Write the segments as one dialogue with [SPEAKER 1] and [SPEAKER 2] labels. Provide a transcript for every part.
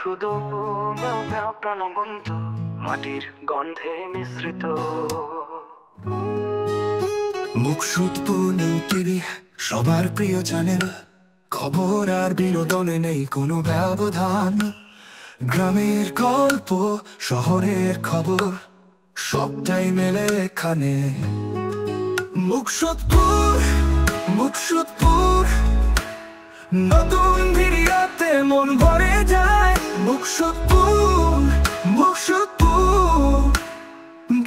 [SPEAKER 1] শুধু প্রাণবন্ত মাটির গন্ধে মিশ্রিত।
[SPEAKER 2] মুখশুৎপূর্ণ টিভি, সবার প্রিয় চ্যানেল। খবর আর বিনোদনে নেই কোনো ব্যবধান। গ্রামের গল্প, শহরের খবর, সবটাই মেলে এখানে। মুখশুৎপুর, মুখশুৎপুর, নতুন ভিডিওতে মন ভরে যায়। মুখশুৎপুর, মুখশুৎপুর,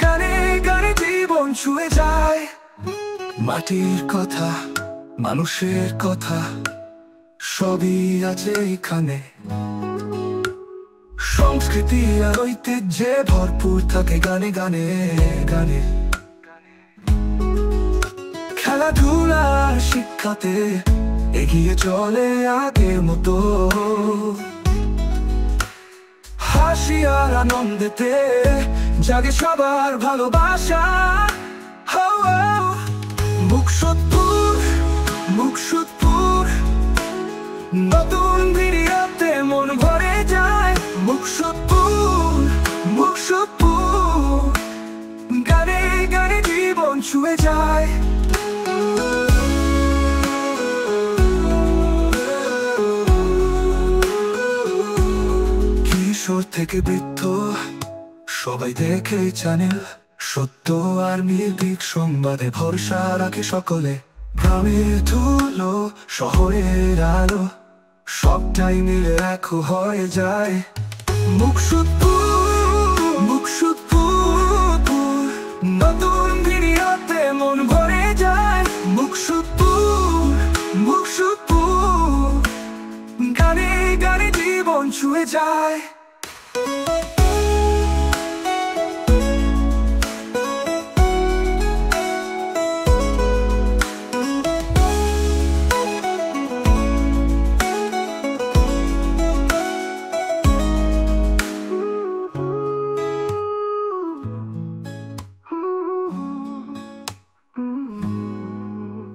[SPEAKER 2] গানে গানে জীবন ছুঁয়ে যায়। মাটির কথা, মানুষের কথা, সবই আছে এখানে। সংস্কৃতি আর ঐতিহ্যে ভরপুর থাকে গানে গানে গানে। খেলাধুলা আর শিক্ষাতে এগিয়ে চলে আগের মতো। হাসি আর আনন্দেতে জাগে সবার ভালোবাসা। মুখশুৎপুর, মুখশুৎপুর, নতুন ভিডিওতে মন ভরে যায়। মুখশুৎপুর, মুখশুৎপুর, গানে গানে জীবন ছুঁয়ে যায়। কিশোর থেকে বৃদ্ধ সবাই দেখে চ্যানেল। সত্য আর নির্ভীক সংবাদে ভরসা রাখে সকলে। গ্রামের ধুলো, শহরের আলো, সবটাই মিলে এক হয়ে যায়। মুখশুৎপুর, মুখশুৎপুর, নতুন ভিডিওতে মন ভরে যায়। মুখশুৎপুর, মুখশুৎপুর, গানে গানে জীবন ছুঁয়ে যায়।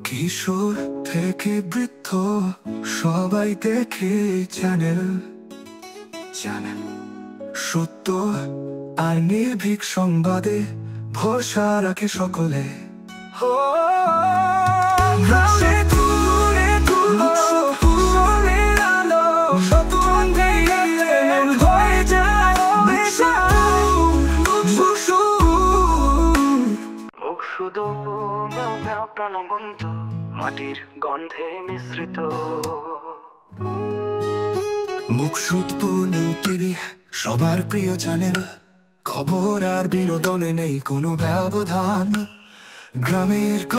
[SPEAKER 2] কিশোর থেকে বৃদ্ধ সবাই দেখে চ্যানেল। চ্যানেল সত্য আর নির্ভীক সংবাদে ভরসা রাখে সকলে।
[SPEAKER 1] শুধু প্রাণবন্ত মাটির গন্ধে মিশ্রিত।
[SPEAKER 2] মুখশুৎপূর্ণ টিভি, সবার প্রিয় চ্যানেল। খবর আর বিনোদনে নেই কোনো ব্যবধান। গ্রামের